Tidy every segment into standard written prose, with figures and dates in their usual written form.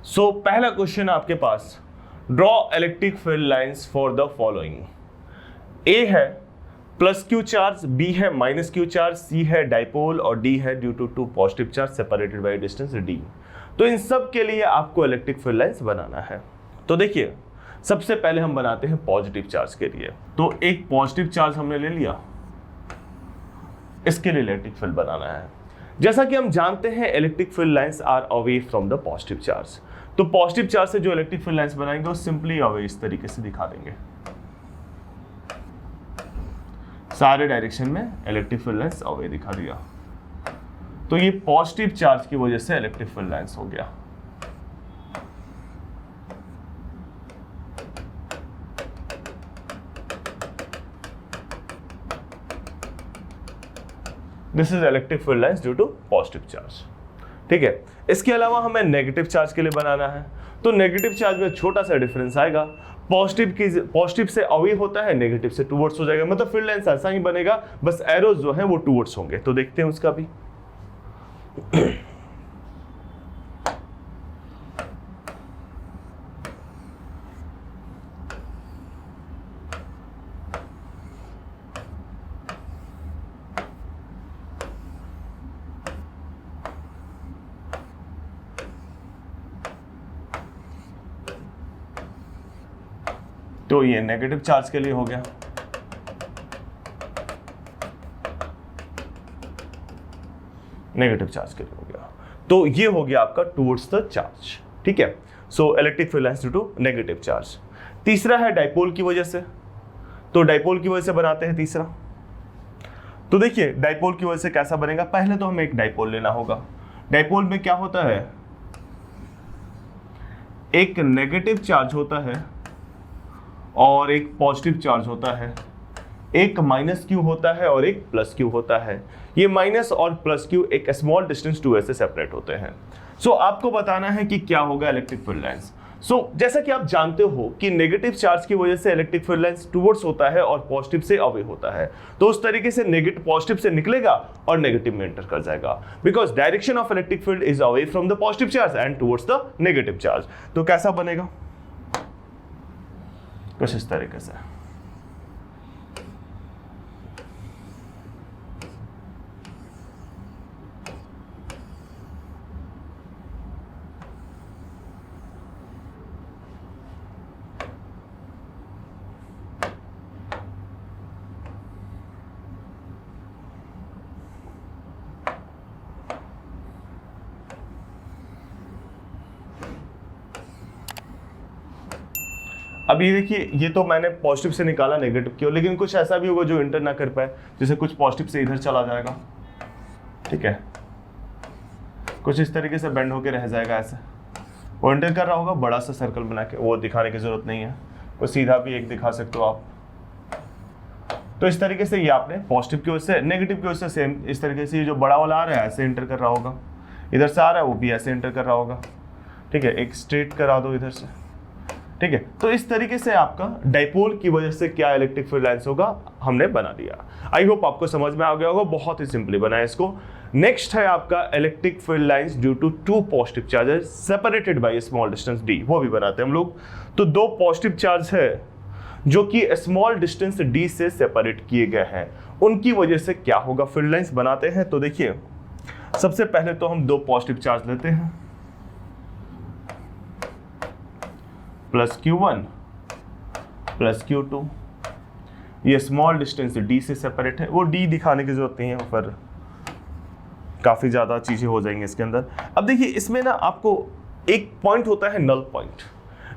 पहला क्वेश्चन आपके पास, draw electric field lines for the following. A है प्लस क्यू चार्ज, बी है माइनस क्यू चार्ज, सी है डाइपोल और डी है due to two positive charge separated by distance d. तो इन सब के लिए आपको इलेक्ट्रिक फील्ड लाइंस बनाना है। तो देखिए, सबसे पहले हम बनाते हैं पॉजिटिव चार्ज के लिए। तो एक पॉजिटिव चार्ज हमने ले लिया, इसके लिए इलेक्ट्रिक फील्ड बनाना है। जैसा कि हम जानते हैं electric field lines are away from the positive charge. तो पॉजिटिव चार्ज से जो इलेक्ट्रिक फील्ड लाइंस बनाएंगे वो सिंपली अवे इस तरीके से दिखा देंगे, सारे डायरेक्शन में इलेक्ट्रिक फील्ड लाइंस अवे दिखा दिया। तो ये पॉजिटिव चार्ज की वजह से इलेक्ट्रिक फील्ड लाइंस हो गया। This is electric field lines due to positive charge. ठीक है, इसके अलावा हमें नेगेटिव चार्ज के लिए बनाना है। तो नेगेटिव चार्ज में छोटा सा डिफरेंस आएगा, पॉजिटिव से अवे होता है, नेगेटिव से टूवर्ड्स हो जाएगा। मतलब फील्ड लाइंस ऐसा ही बनेगा, बस एरोज जो है वो टूवर्ड्स होंगे। तो देखते हैं उसका भी। तो ये नेगेटिव चार्ज के लिए हो गया। नेगेटिव चार्ज के लिए हो गया। तो ये हो गया आपका टुवर्ड्स द चार्ज। ठीक है, so electric field lines due to negative charge. तीसरा है डाइपोल की वजह से। तो डाइपोल की वजह से बनाते हैं तीसरा। तो देखिए, डाइपोल की वजह से कैसा बनेगा, पहले तो हमें एक डाइपोल लेना होगा। डाइपोल में क्या होता है, एक नेगेटिव चार्ज होता है और एक पॉजिटिव चार्ज होता है, एक माइनस क्यू होता है और एक प्लस क्यू होता है। ये माइनस और प्लस क्यू एक स्मॉल डिस्टेंस टू से सेपरेट होते हैं। सो आपको बताना है कि क्या होगा इलेक्ट्रिक फील्ड लाइंस। सो जैसा कि आप जानते हो कि नेगेटिव चार्ज की वजह से इलेक्ट्रिक फील्ड लाइंस टुवर्ड्स होता है और पॉजिटिव से अवे होता है। तो उस तरीके से नेगेटिव पॉजिटिव से निकलेगा और नेगेटिव में एंटर कर जाएगा, because direction of electric field is away from the positive charge and towards the negative charge. तो कैसा बनेगा, कुछ इस तरीके से। अब ये देखिए, ये तो मैंने पॉजिटिव से निकाला नेगेटिव की ओर, लेकिन कुछ ऐसा भी होगा जो इंटर ना कर पाए, जैसे कुछ पॉजिटिव से इधर चला जाएगा। ठीक है, कुछ इस तरीके से बेंड होके रह जाएगा ऐसे। वो इंटर कर रहा होगा बड़ा सा सर्कल बना के, वो दिखाने की जरूरत नहीं है, वो सीधा भी एक दिखा सकते हो आप। तो इस तरीके से ये आपने पॉजिटिव की वजह से, नेगेटिव की वजह से सेम इस तरीके से, ये जो बड़ा वाला आ रहा है ऐसे इंटर कर रहा होगा, इधर से आ रहा है वो भी ऐसे इंटर कर रहा होगा। ठीक है, एक स्ट्रेट करा दो इधर से। ठीक है, तो इस तरीके से आपका डाइपोल की वजह से क्या इलेक्ट्रिक फील्ड लाइंस होगा हमने बना दिया। आई होप आपको समझ में आ गया होगा, बहुत ही सिंपली बनाया इसको। नेक्स्ट है आपका electric field lines due to two positive charges separated by small distance D, वो भी बनाते हैं हम लोग। तो दो पॉजिटिव चार्ज है जो कि स्मॉल डिस्टेंस डी से सेपरेट किए गए हैं, उनकी वजह से क्या होगा फील्ड लाइंस बनाते हैं। तो देखिए, सबसे पहले तो हम दो पॉजिटिव चार्ज लेते हैं, प्लस Q1 प्लस Q2। ये स्मॉल डिस्टेंस D से सेपरेट है, वो D दिखाने की जरूरत नहीं है, पर काफ़ी ज़्यादा चीज़ें हो जाएंगी इसके अंदर। अब देखिए, इसमें ना आपको एक पॉइंट होता है नल पॉइंट।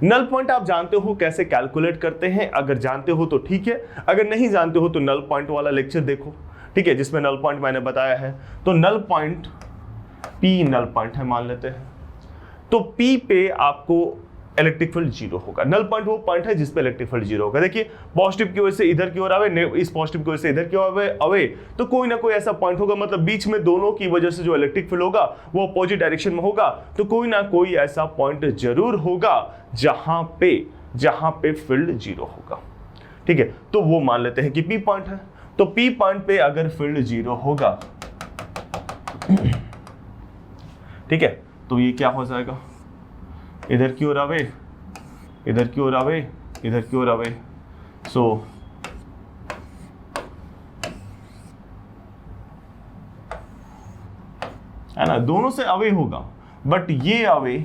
नल पॉइंट आप जानते हो कैसे कैलकुलेट करते हैं, अगर जानते हो तो ठीक है, अगर नहीं जानते हो तो नल पॉइंट वाला लेक्चर देखो। ठीक है, जिसमें नल पॉइंट मैंने बताया है। तो null point P null point है मान लेते हैं। तो P पे आपको इलेक्ट्रिक फील्ड जीरो होगा। नल पॉइंट वो पॉइंट है जिसपे इलेक्ट्रिक फील्ड जीरो होगा। देखिए, पॉजिटिव की वजह से इधर की ओर आवे, इस पॉजिटिव की वजह से इधर की ओर अवे, तो कोई ना कोई ऐसा पॉइंट होगा, मतलब बीच में दोनों की वजह से जो इलेक्ट्रिक फील्ड होगा वो अपोजिट डायरेक्शन में होगा। तो कोई ना कोई ऐसा पॉइंट जरूर होगा जहां पे फील्ड जीरो होगा। ठीक है, तो वो मान लेते हैं कि P पॉइंट है। तो P पॉइंट पे अगर फील्ड जीरो होगा, ठीक है, तो ये क्या हो जाएगा, इधर की ओर अवे, इधर की ओर अवे, इधर की ओर अवे। सो है ना, दोनों से अवे होगा, बट ये अवे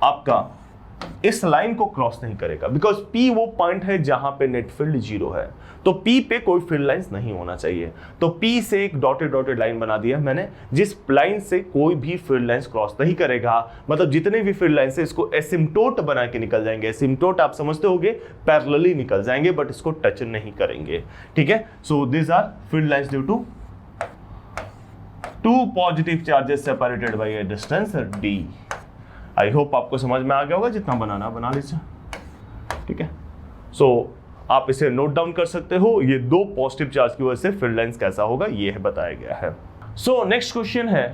आपका इस लाइन को क्रॉस नहीं करेगा, बिकॉज P वो पॉइंट है जहां पे नेट फील्ड 0 है, तो P पे कोई फील्ड लाइंस नहीं होना चाहिए। तो P से एक डॉटेड डॉटेड लाइन बना दिया मैंने, जिस लाइन से कोई भी फील्ड लाइंस क्रॉस नहीं करेगा, मतलब जितने भी फील्ड लाइंस है इसको एसिम्टोट बना के निकल जाएंगे। एसिम्टोट आप समझते होगे, पैरेलली निकल जाएंगे, बट इसको टच नहीं करेंगे। ठीक है, so this are field lines due to two positive charges separated by a distance d। I hope आपको समझ में आ गया होगा, जितना बनाना बना लीजिए। ठीक है, सो आप इसे नोट डाउन कर सकते हो, ये दो पॉजिटिव चार्ज की वजह से फील्ड लाइंस कैसा होगा ये है बताया गया है। सो नेक्स्ट क्वेश्चन है,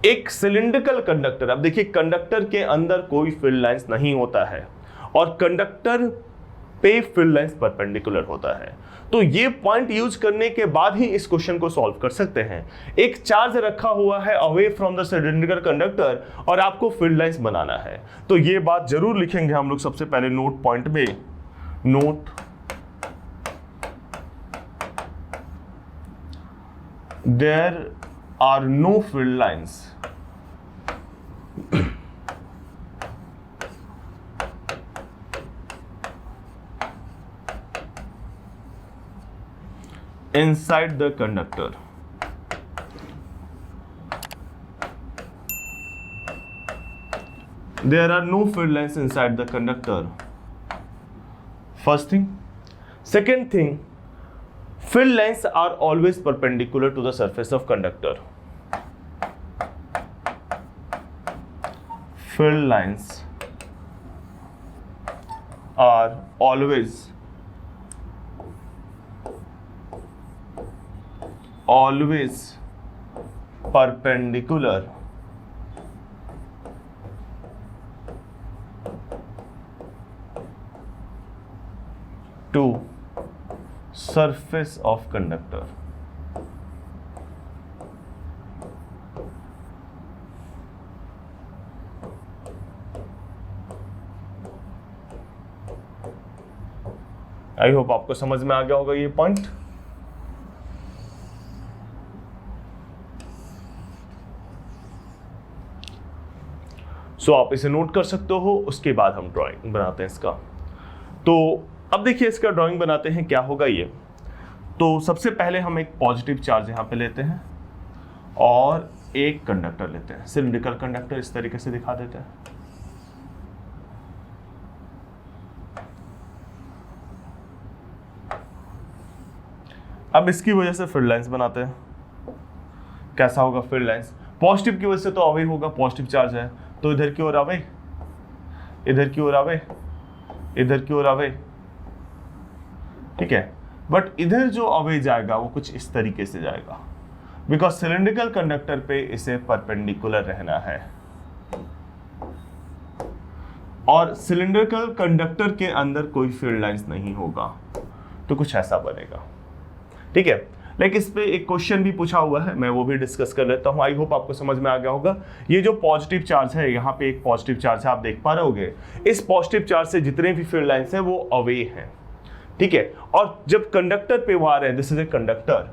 एक सिलिंड्रिकल कंडक्टर। अब देखिए, कंडक्टर के अंदर कोई फील्ड लाइंस नहीं होता है और कंडक्टर पे फील्ड लाइंस परपेंडिकुलर होता है, तो ये पॉइंट यूज करने के बाद ही इस क्वेश्चन को सॉल्व कर सकते हैं। एक चार्ज रखा हुआ है away from the cylindrical conductor और आपको फील्ड लाइंस बनाना है, तो ये बात जरूर लिखेंगे हम लोग सबसे पहले नोट पॉइंट में, note there are no field lines inside the conductor. There are no field lines inside the conductor. First thing. Second thing, field lines are always perpendicular to the surface of conductor. Field lines are always perpendicular to surface of conductor. I hope आपको समझ में आ गया होगा ये point. सो आप इसे note कर सकते हो, उसके बाद हम ड्राइंग बनाते हैं इसका। तो अब देखिए इसका ड्राइंग बनाते हैं, क्या होगा ये। तो सबसे पहले हम एक पॉजिटिव चार्ज यहाँ पे लेते हैं और एक कंडक्टर लेते हैं, सिलिंड्रिकल कंडक्टर, इस तरीके से दिखा देते हैं। अब इसकी वजह से फील्ड लाइंस बनाते हैं। कैसा होगा फील्ड लाइंस, पॉजिटिव की वजह से तो अवे होगा, पॉजिटिव चार्ज है तो इधर की ओर आवे, इधर की ओर आवे, इधर की ओर आवे। ठीक है, बट इधर जो अवे जाएगा वो कुछ इस तरीके से जाएगा, बिकॉज सिलिंड्रिकल कंडक्टर पे इसे परपेंडिकुलर रहना है और सिलिंड्रिकल कंडक्टर के अंदर कोई फील्ड लाइंस नहीं होगा, तो कुछ ऐसा बनेगा। ठीक है, लाइक इस पे एक क्वेश्चन भी पूछा हुआ है, मैं वो भी डिस्कस कर लेता हूँ। आई होप आपको समझ में आ गया होगा। ये जो पॉजिटिव चार्ज है, यहाँ पे एक पॉजिटिव चार्ज है, आप देख पा रहे होगे। इस पॉजिटिव चार्ज से जितने भी फील्ड लाइंस हैं वो अवे हैं। ठीक है, और जब कंडक्टर पे वो आ रहे हैं, this is a conductor,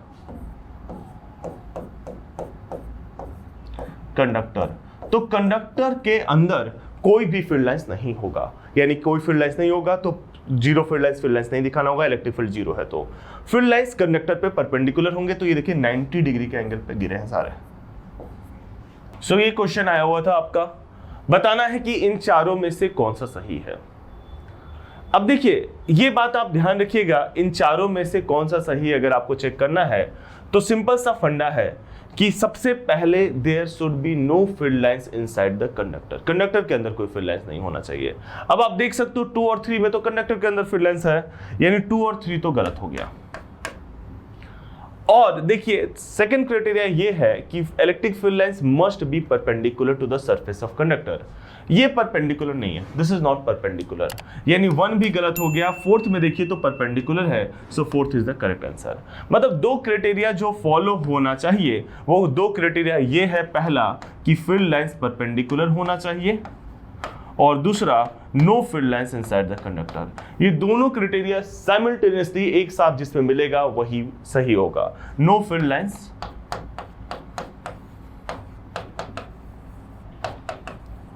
conductor, तो कंडक्टर के अंदर कोई भी फील्ड लाइंस नहीं होगा, यानी कोई फील्ड लाइंस नहीं होगा तो जीरो फील्ड लाइंस नहीं दिखाना होगा, इलेक्ट्रिक फील्ड जीरो है तो फील्ड लाइंस कंडक्टर पे परपेंडिकुलर होंगे। तो ये देखिए 90 डिग्री के एंगल पे गिरे हैं सारे। सो ये क्वेश्चन आया हुआ था आपका, बताना है कि इन चारों में से कौन सा सही है। अब देखिए ये बात आप ध्यान रखिएगा, इन चारों में से कौन सा सही अगर आपको चेक करना है तो सिंपल सा फंडा है कि सबसे पहले there should be no field lines inside the conductor, conductor के अंदर कोई फील्ड लाइंस नहीं होना चाहिए। अब आप देख सकते हो 2 और 3 में तो कंडक्टर के अंदर फील्ड लाइंस है, यानी 2 और 3 तो गलत हो गया। और देखिए सेकंड क्राइटेरिया ये है कि electric field lines must be perpendicular to the surface of conductor, ये परपेंडिकुलर नहीं है, दिस इज नॉट परपेंडिकुलर, यानी 1 भी गलत हो गया। 4th में देखिए तो परपेंडिकुलर है, सो 4th is the correct answer. मतलब 2 क्राइटेरिया जो फॉलो होना चाहिए वो 2 क्राइटेरिया ये है, पहला कि फील्ड लाइंस परपेंडिकुलर होना चाहिए और दूसरा no field lines inside the conductor. ये दोनों क्राइटेरिया साइमल्टेनियसली एक साथ जिसमें मिलेगा वही सही होगा। No field lines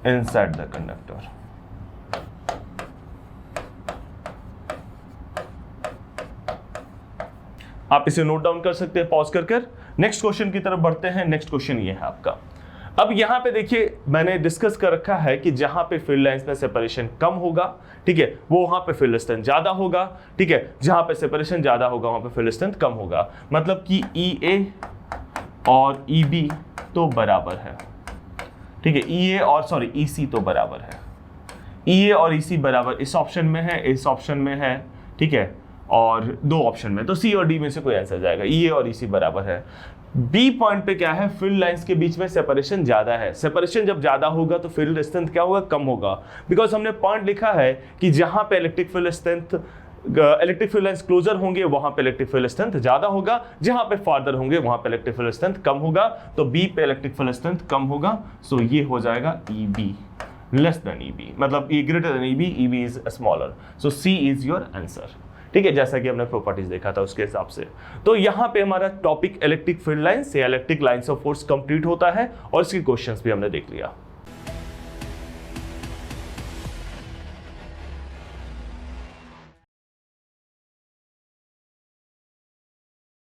inside the conductor. आप इसे नोट डाउन कर सकते हैं पॉज कर। नेक्स्ट क्वेश्चन की तरफ बढ़ते हैं। नेक्स्ट क्वेश्चन ये है आपका। अब यहां पे देखिए मैंने डिस्कस कर रखा है कि जहां पे फील्ड लाइंस में सेपरेशन कम होगा, ठीक है, वो वहां पे फील्ड स्ट्रेंथ ज्यादा होगा, ठीक है, जहां पे सेपरेशन ज्यादा होगा वहां पे फील्ड स्ट्रेंथ कम होगा। मतलब कि EA और EB तो बराबर है, ठीक है, EC तो बराबर है। EA और EC बराबर इस ऑप्शन में है, इस ऑप्शन में है, ठीक है, और दो ऑप्शन में, तो C और D में से कोई आंसर जाएगा। EA और EC बराबर है। बी पॉइंट पे क्या है, फील्ड लाइंस के बीच में सेपरेशन ज्यादा है। सेपरेशन जब ज्यादा होगा तो फील्ड स्ट्रेंथ क्या होगा, कम होगा। बिकॉज हमने पॉइंट लिखा है कि जहां पे इलेक्ट्रिक फील्ड लाइंस क्लोजर होंगे वहां पे इलेक्ट्रिक फील्ड स्ट्रेंथ ज्यादा होगा, जहां पे फार्दर होंगे वहां पे इलेक्ट्रिक फील्ड स्ट्रेंथ कम होगा। तो बी पे इलेक्ट्रिक फील्ड स्ट्रेंथ कम होगा, सो ये हो जाएगा EB लेस देन EB, मतलब E greater than EB is smaller, so C is your answer. ठीक है, जैसा कि हमने प्रॉपर्टीज देखा था उसके हिसाब से। तो यहाँ पे हमारा टॉपिक इलेक्ट्रिक फील्ड लाइंस या electric lines of force complete होता है और इसके क्वेश्चंस भी हमने देख लिया।